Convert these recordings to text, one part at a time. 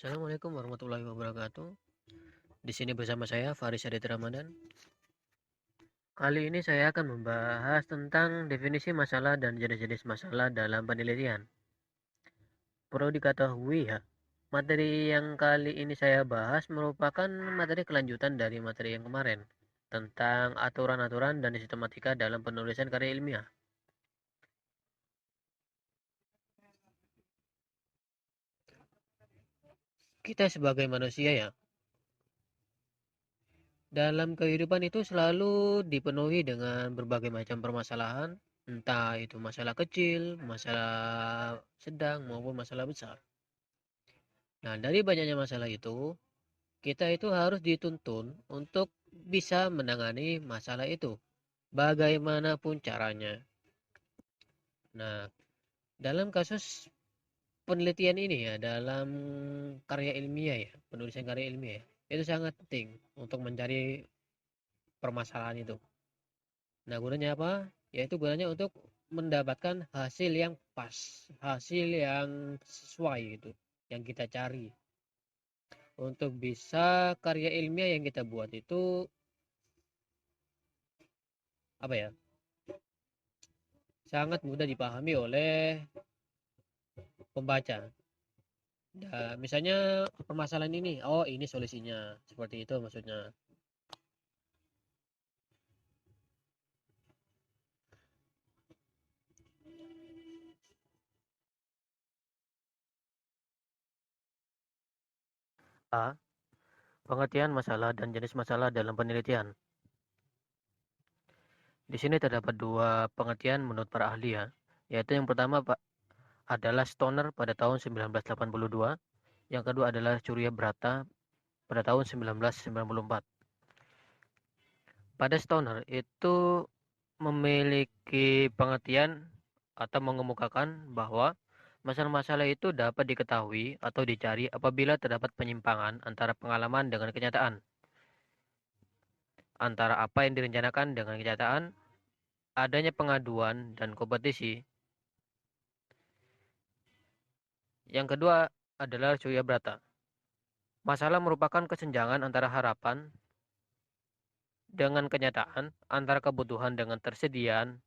Assalamualaikum warahmatullahi wabarakatuh. Di sini bersama saya Faris Adit Ramadan. Kali ini saya akan membahas tentang definisi masalah dan jenis-jenis masalah dalam penelitian. Perlu diketahui ya, materi yang kali ini saya bahas merupakan materi kelanjutan dari materi yang kemarin tentang aturan-aturan dan sistematika dalam penulisan karya ilmiah. Kita sebagai manusia ya, dalam kehidupan itu selalu dipenuhi dengan berbagai macam permasalahan, entah itu masalah kecil, masalah sedang, maupun masalah besar. Nah, dari banyaknya masalah itu, kita itu harus dituntun untuk bisa menangani masalah itu, bagaimanapun caranya. Nah, dalam kasus penelitian ini ya, dalam karya ilmiah ya, penulisan karya ilmiah ya, itu sangat penting untuk mencari permasalahan itu. Nah, gunanya apa? Yaitu gunanya untuk mendapatkan hasil yang pas, hasil yang sesuai gitu, yang kita cari. Untuk bisa karya ilmiah yang kita buat itu apa ya? Sangat mudah dipahami oleh pembaca. Nah, misalnya permasalahan ini, oh ini solusinya, seperti itu maksudnya. A. Pengertian masalah dan jenis masalah dalam penelitian. Di sini terdapat dua pengertian menurut para ahli ya, yaitu yang pertama adalah Stoner pada tahun 1982, yang kedua adalah Surya Brata pada tahun 1994. Pada Stoner itu memiliki pengertian atau mengemukakan bahwa masalah-masalah itu dapat diketahui atau dicari apabila terdapat penyimpangan antara pengalaman dengan kenyataan, antara apa yang direncanakan dengan kenyataan, adanya pengaduan dan kompetisi. Yang kedua adalah Surya Brata. Masalah merupakan kesenjangan antara harapan dengan kenyataan, antara kebutuhan dengan tersediaan,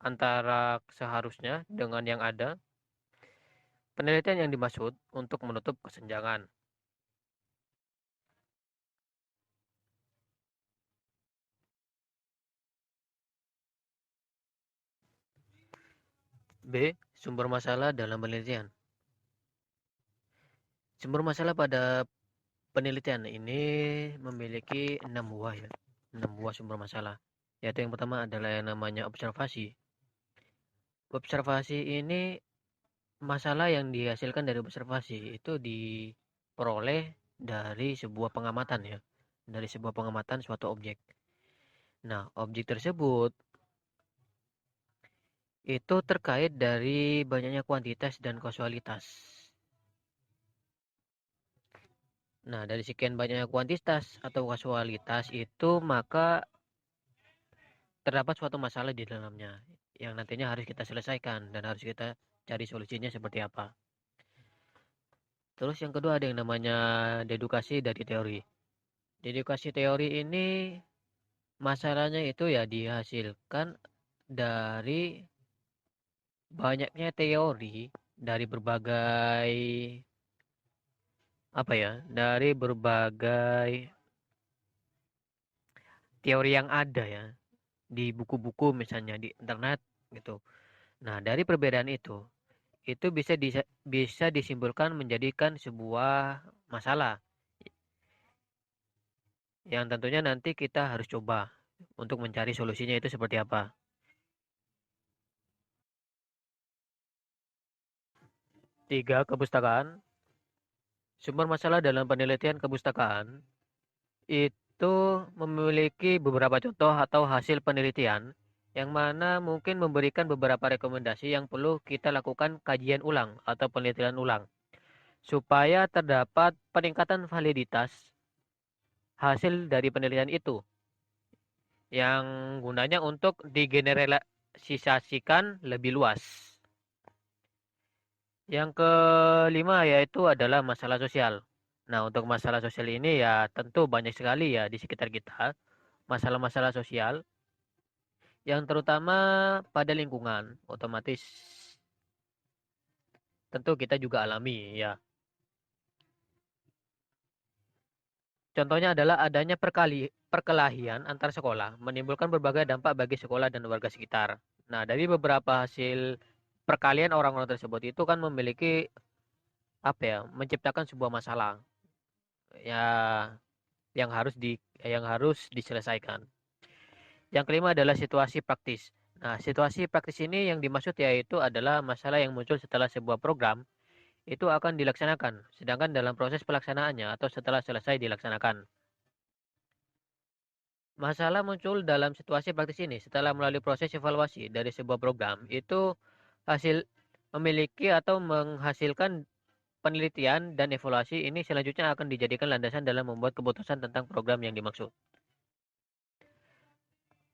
antara seharusnya dengan yang ada. Penelitian yang dimaksud untuk menutup kesenjangan. B. Sumber masalah dalam penelitian. Sumber masalah pada penelitian ini memiliki 6 buah ya. 6 buah sumber masalah. Yaitu yang pertama adalah yang namanya observasi. Observasi ini masalah yang dihasilkan dari observasi itu diperoleh dari sebuah pengamatan ya. Dari sebuah pengamatan suatu objek. Nah, objek tersebut itu terkait dari banyaknya kuantitas dan kausalitas. Nah, dari sekian banyaknya kuantitas atau kausalitas itu maka terdapat suatu masalah di dalamnya yang nantinya harus kita selesaikan dan harus kita cari solusinya seperti apa. Terus yang kedua ada yang namanya dedukasi dari teori. Dedukasi teori ini masalahnya itu ya dihasilkan dari banyaknya teori dari berbagai apa ya, dari berbagai teori yang ada ya di buku-buku misalnya di internet gitu. Nah, dari perbedaan itu bisa disimpulkan menjadikan sebuah masalah yang tentunya nanti kita harus coba untuk mencari solusinya itu seperti apa. Tiga, kepustakaan. Sumber masalah dalam penelitian kepustakaan itu memiliki beberapa contoh atau hasil penelitian yang mana mungkin memberikan beberapa rekomendasi yang perlu kita lakukan kajian ulang atau penelitian ulang supaya terdapat peningkatan validitas hasil dari penelitian itu yang gunanya untuk digeneralisasikan lebih luas. Yang kelima yaitu adalah masalah sosial. Nah, untuk masalah sosial ini ya tentu banyak sekali ya di sekitar kita, masalah-masalah sosial yang terutama pada lingkungan. Otomatis tentu kita juga alami ya. Contohnya adalah adanya perkelahian antar sekolah menimbulkan berbagai dampak bagi sekolah dan warga sekitar. Nah, dari beberapa hasil perkalian orang-orang tersebut itu kan memiliki apa ya, menciptakan sebuah masalah ya yang harus diselesaikan. Yang kelima adalah situasi praktis. Nah, situasi praktis ini yang dimaksud yaitu adalah masalah yang muncul setelah sebuah program itu akan dilaksanakan, sedangkan dalam proses pelaksanaannya atau setelah selesai dilaksanakan. Masalah muncul dalam situasi praktis ini setelah melalui proses evaluasi dari sebuah program itu hasil memiliki atau menghasilkan penelitian dan evaluasi ini selanjutnya akan dijadikan landasan dalam membuat keputusan tentang program yang dimaksud.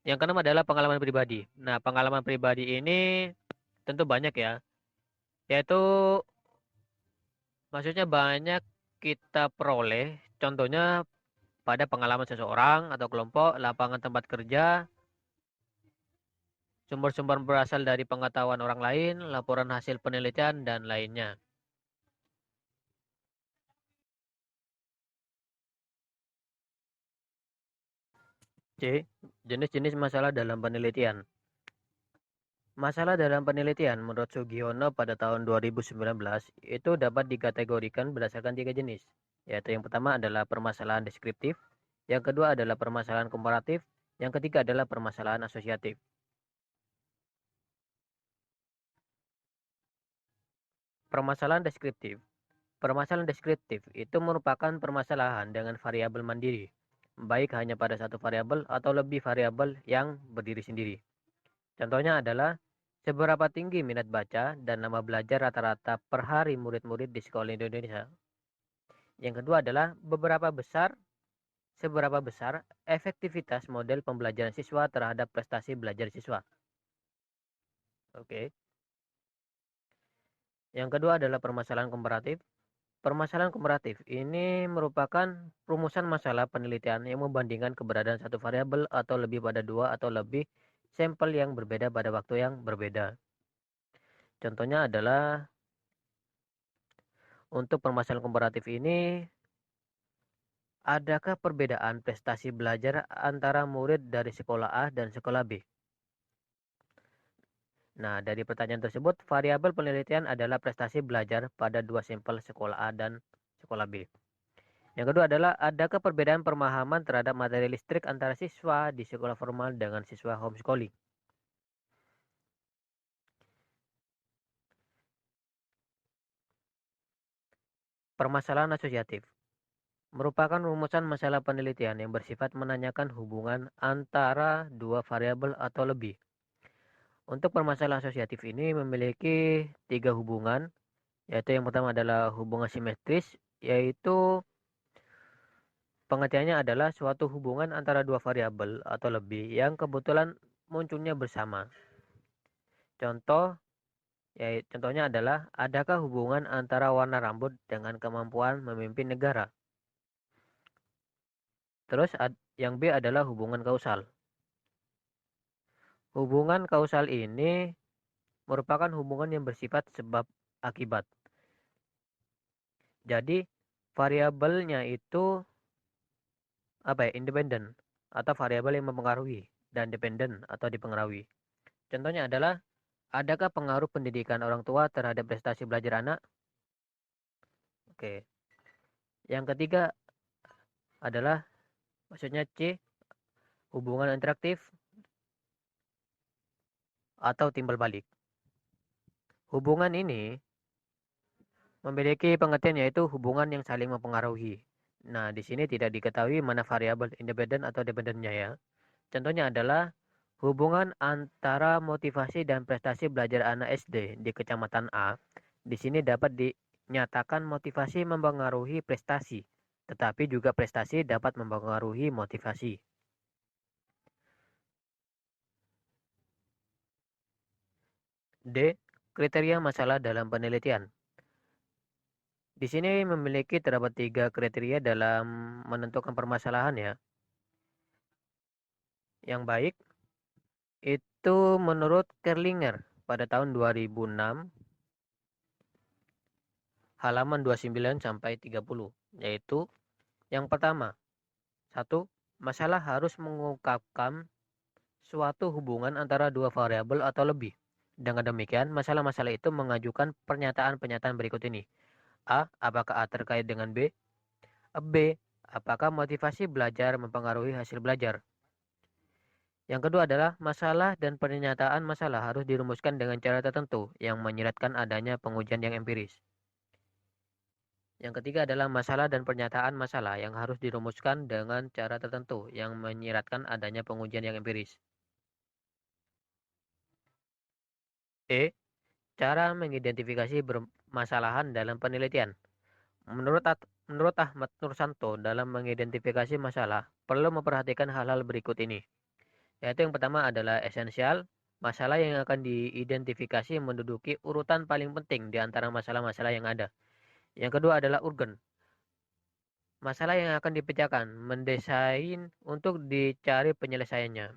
Yang keenam adalah pengalaman pribadi. Nah, pengalaman pribadi ini tentu banyak ya, yaitu maksudnya banyak kita peroleh, contohnya pada pengalaman seseorang atau kelompok, lapangan tempat kerja, sumber-sumber berasal dari pengetahuan orang lain, laporan hasil penelitian, dan lainnya. C. Jenis-jenis masalah dalam penelitian. Masalah dalam penelitian menurut Sugiono pada tahun 2019 itu dapat dikategorikan berdasarkan tiga jenis, yaitu yang pertama adalah permasalahan deskriptif, yang kedua adalah permasalahan komparatif, yang ketiga adalah permasalahan asosiatif. Permasalahan deskriptif. Permasalahan deskriptif itu merupakan permasalahan dengan variabel mandiri, baik hanya pada satu variabel atau lebih variabel yang berdiri sendiri. Contohnya adalah seberapa tinggi minat baca dan nama belajar rata-rata per hari murid-murid di sekolah Indonesia. Yang kedua adalah seberapa besar efektivitas model pembelajaran siswa terhadap prestasi belajar siswa. Oke. Yang kedua adalah permasalahan komparatif. Permasalahan komparatif ini merupakan rumusan masalah penelitian yang membandingkan keberadaan satu variabel atau lebih pada dua atau lebih sampel yang berbeda pada waktu yang berbeda. Contohnya adalah untuk permasalahan komparatif ini, adakah perbedaan prestasi belajar antara murid dari sekolah A dan sekolah B? Nah, dari pertanyaan tersebut, variabel penelitian adalah prestasi belajar pada dua sampel sekolah A dan sekolah B. Yang kedua adalah, adakah perbedaan pemahaman terhadap materi listrik antara siswa di sekolah formal dengan siswa homeschooling? Permasalahan asosiatif merupakan rumusan masalah penelitian yang bersifat menanyakan hubungan antara dua variabel atau lebih. Untuk permasalahan asosiatif ini memiliki tiga hubungan, yaitu yang pertama adalah hubungan simetris, yaitu pengertiannya adalah suatu hubungan antara dua variabel atau lebih yang kebetulan munculnya bersama. Contohnya adalah adakah hubungan antara warna rambut dengan kemampuan memimpin negara. Terus yang B adalah hubungan kausal. Hubungan kausal ini merupakan hubungan yang bersifat sebab akibat. Jadi variabelnya itu independen atau variabel yang mempengaruhi dan dependen atau dipengaruhi. Contohnya adalah adakah pengaruh pendidikan orang tua terhadap prestasi belajar anak? Oke. Yang ketiga adalah maksudnya C, hubungan interaktif atau timbal balik. Hubungan ini memiliki pengertian yaitu hubungan yang saling mempengaruhi. Nah, di sini tidak diketahui mana variabel independen atau dependennya ya. Contohnya adalah hubungan antara motivasi dan prestasi belajar anak SD di Kecamatan A. Di sini dapat dinyatakan motivasi mempengaruhi prestasi, tetapi juga prestasi dapat mempengaruhi motivasi. D. Kriteria masalah dalam penelitian. Di sini terdapat 3 kriteria dalam menentukan permasalahan ya. Yang baik itu menurut Kerlinger pada tahun 2006 halaman 29 sampai 30, yaitu yang pertama, 1. Masalah harus mengungkapkan suatu hubungan antara dua variabel atau lebih. Dengan demikian, masalah-masalah itu mengajukan pernyataan-pernyataan berikut ini. A. Apakah A terkait dengan B? B. Apakah motivasi belajar mempengaruhi hasil belajar? Yang kedua adalah masalah dan pernyataan masalah harus dirumuskan dengan cara tertentu yang menyiratkan adanya pengujian yang empiris. Yang ketiga adalah masalah dan pernyataan masalah yang harus dirumuskan dengan cara tertentu yang menyiratkan adanya pengujian yang empiris. E. Cara mengidentifikasi permasalahan dalam penelitian. Menurut Ahmad Nursanto, dalam mengidentifikasi masalah, perlu memperhatikan hal-hal berikut ini. Yaitu yang pertama adalah esensial. Masalah yang akan diidentifikasi menduduki urutan paling penting di antara masalah-masalah yang ada. Yang kedua adalah urgen. Masalah yang akan dipecahkan, mendesain untuk dicari penyelesaiannya.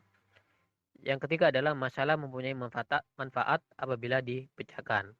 Yang ketiga adalah masalah mempunyai manfaat apabila dipecahkan.